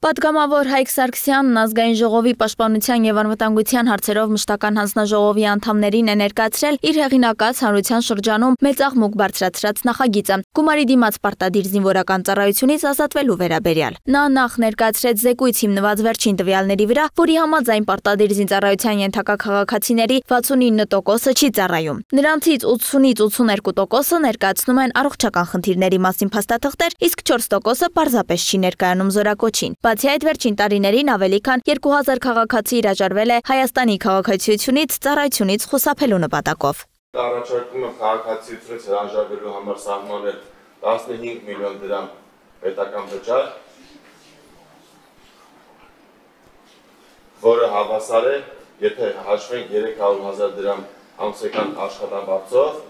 Պատգամավոր Հայկ Սարգսյանն ազգային ժողովի պաշտպանության եւ անվտանգության հարցերով մշտական հանձնաժողովի անդամներին է ներկայացրել իր հեղինակած հանրության շրջանում մեծ աղմուկ բարձրացրած նախագիծը գումարի դիմաց պարտադիր զինվորական ծառայությունից ազատվելու վերաբերյալ։ Նա նախ ներկայացրեց զեկույց հիմնված վերջին տվյալների վրա, որի համաձայն պարտադիր զինծառայության ենթակա քաղաքացիների 69%-ը չի ծառայում։ Նրանցից 80-ից 82%-ը ներկայացնում են առողջական խնդիրների մասին փաստաթղթեր, իսկ 4%-ը պարզապես չի ներկայանում զորակոչին։ Բացի այդ, վերջին տարիներին ավելի քան 2000 քաղաքացի հրաժարվել է Հայաստանի քաղաքացիությունից ծառայությունից խուսափելու նպատակով։ Առաջարկում եմ քաղաքացիությունից հրաժարվելու համար սահմանել 15 միլիոն դրամ պետական վճար, որը հավասար է, եթե հաշվենք 300,000 դրամ ամսական աշխատավարձով,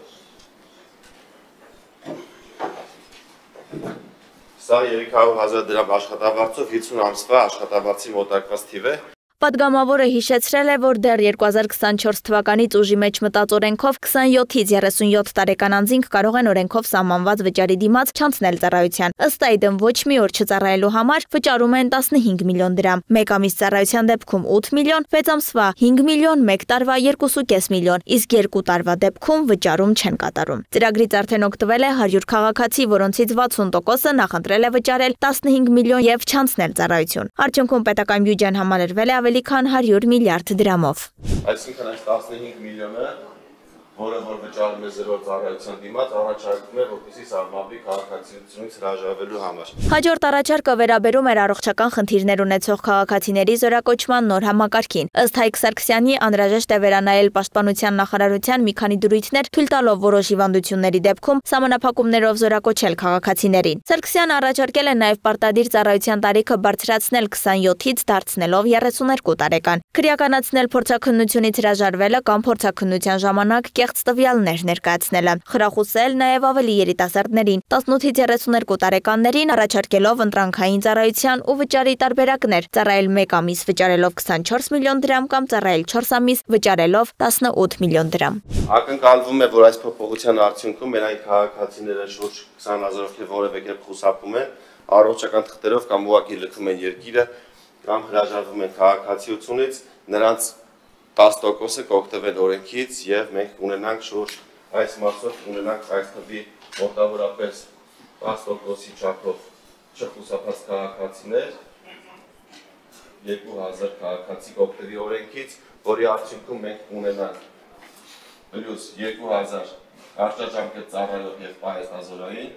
սա 300,000 դրամ աշխատավարձով 50 ամսվա աշխատավարձի մոտակված թիվ է։ Պատգամավորը հիշեցրել է, որ դեռ 2024 թվականից ուժի մեջ մտած օրենքով 27-ից 37 տարեկան անձինք կարող են օրենքով սահմանված վճարի դիմաց չանցնել ծառայության։ Ըստ այդմ ոչ մի օր չծառայելու համար վճարում են 15 միլիոն դրամ, 1 ամիս ծառայության դեպքում 8 միլիոն, 6 ամսվա 5 միլիոն, 1 տարվա 2.5 միլիոն, իսկ 2 տարվա դեպքում վճարում չեն կատարում։ Ծրագրից արդեն օգտվել է 100 քաղաքացի, որոնցից 60%-ը նախընտրել է վճարել 15 միլիոն եւ չանցնել ծառայություն։ Արդյունքում պետական բյուջեն համալրվել է ավելի քան 100 միլիարդ դրամով։ Այսինքն այս 15 միլիոնը, որը որ վճարում է զրո ծառայության դիմաց, առաջարկում է, որպեսզի սահմանվի քաղաքացիությունից հրաժարվելու համար։ Հաջորդ առաջարկը վերաբերում էր առողջական խնդիրներ ունեցող քաղաքացիների զորակոչման նոր համակարգին։ Ըստ Հայկ Սարգսյանի, անհրաժեշտ է վերանայել պաշտպանության նախարարության մի քանի դրույթներ, թույլ տալով որոշ հիվանդությունների դեպքում սահմանափակումներով զորակոչել քաղաքացիներին։ Սարգսյանը առաջարկել է նաև պարտադիր ծառայության տարիքը բարձրացնել 27-ից դարձնելով 32 տարեկան, քրեականացնել փորձաքննությունից հրաժարվելը կամ փորձաքննության ժամանակ կեղծ տվյալներ ներկայացնելը, խրախուսել նաև ավելի երիտասարդներին 18-ից 32 տարեկաններին առաջարկելով ընտրանքային ծառայության ու վճարի տարբերակներ, ծառայել 1 ամիս վճարելով 24 միլիոն դրամ կամ ծառայել 4 ամիս վճարելով 18 միլիոն դրամ։ Ակնկալվում է, որ այս փոփոխության արդյունքում մեր այն քաղաքացիները շուրջ 20,000 ովքեր որևէ կերպ խուսափում են, առողջական թղթերով կամ ուղղակի լքում են երկիրը կամ հրաժարվում են քաղաքացիությունից, նրանց 10%-ը կօգտվել օրենքից եւ մենք ունենանք շուրջ այս մասով ունենանք այս թվի մոտավորապես 10%-ի չափով չխուսափած քաղաքացիներ, 2000 քաղաքացի կօգտվի օրենքից, որի արդյունքում մենք ունենանք պլյուս 2000 կարճաժամկետ ծառայող եւ պահեստազորային,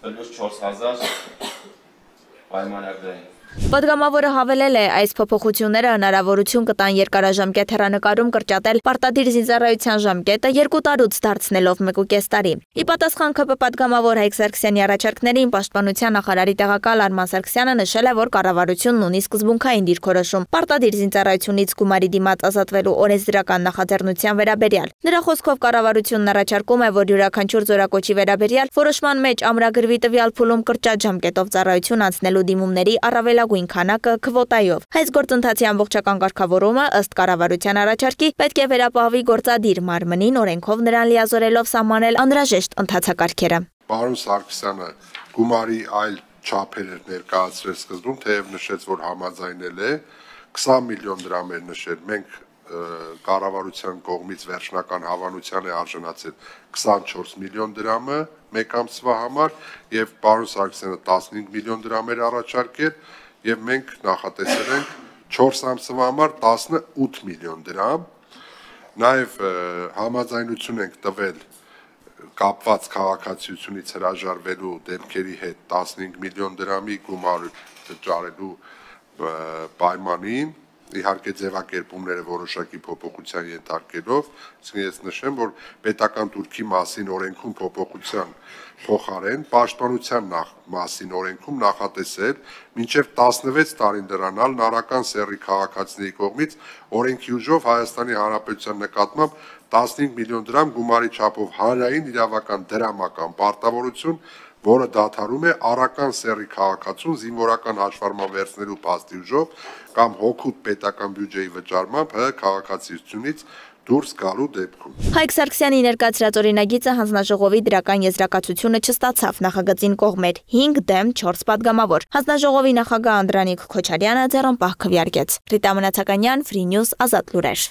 պլյուս 4000 պայմանագրային։ Պատգամավորը հավելել է, այս փոփոխությունները հնարավորություն կտան երկարաժամկետ հեռանկարում կրճատել պարտադիր զինծառայության ժամկետը 2 տարուց դարձնելով 1.5 տարի։ Ի պատասխան ՔՊ պատգամավոր Հայկ Սարգսյանի առաջարկներին պաշտպանության նախարարի տեղակալ Արման Սարգսյանը նշել է, որ կառավարությունն ունի սկզբունքային դիրքորոշում պարտադիր զինծառայությունից գումարի դիմաց ազատվելու օրենսդրական նախաձեռնության վերաբերյալ։ Նրա խոսքով կառավարությունն առաջարկում է, որ յուրաքանչյուր զորակոչի վերաբերյալ որոշման մեջ ամրագրվի տվյալ փուլում կրճատ ժամկետով ծառայություն անցնելու դիմումների առավելագույն քանակը քվոտայով։ Այս գործընթացի ամբողջական կարգավորումը ըստ կառավարության առաջարկի պետք է վերապահվի գործադիր մարմնին օրենքով նրան լիազորելով սահմանել անհրաժեշտ ընթացակարգերը։ Պարոն Սարգսյանը գումարի այլ չափեր ներկայացրել սկզբում, թեև նշեց, որ համաձայնել է 20 միլիոն դրամ էր նշել, մենք կառավարության կողմից վերջնական հավանության է արժանացել 24 միլիոն դրամը 1 ամսվա համար եւ պարոն Սարգսյանը 15 միլիոն դրամ էր առաջարկել եւ մենք նախատեսել ենք 4 ամսվա համար 18 միլիոն դրամ, նաեւ համաձայնություն ենք տվել կապված քաղաքացիությունից հրաժարվելու դեպքերի հետ 15 միլիոն դրամի գումար վճարելու պայմանին, իհարկե ձևակերպումները որոշակի փոփոխության ենթարկելով, իսկ ես նշեմ, որ պետական դուրքի մասին օրենքում փոփոխության փոխարեն պաշտպանության մասին օրենքում նախատեսել մինչև 16 տարին դրանալ նարական սեռի քաղաքացիների կողմից օրենքի ուժով Հայաստանի Հանրապետության նկատմամբ 15 միլիոն դրամ գումարի չափով հանրային իրավական դրամական պարտավորություն, որը դադարում է առական սեռի քաղաքացուն զինվորական հաշվառման վերցնելու փաստի ուժով կամ հօգուտ պետական բյուջեի վճարմամբ ՀՀ քաղաքացիությունից դուրս գալու դեպքում։ Հայկ Սարգսյանի ներկայացրած օրինագիծը հանձնաժողովի դրական եզրակացությունը չստացավ, նախագծին կողմեր 5 դեմ 4 պատգամավոր։ Հանձնաժողովի նախագահ Անդրանիկ Քոչարյանը ձեռնպահ քվեարկեց։ Ռիտա Մնացականյան, Free News, Ազատ լուրեր։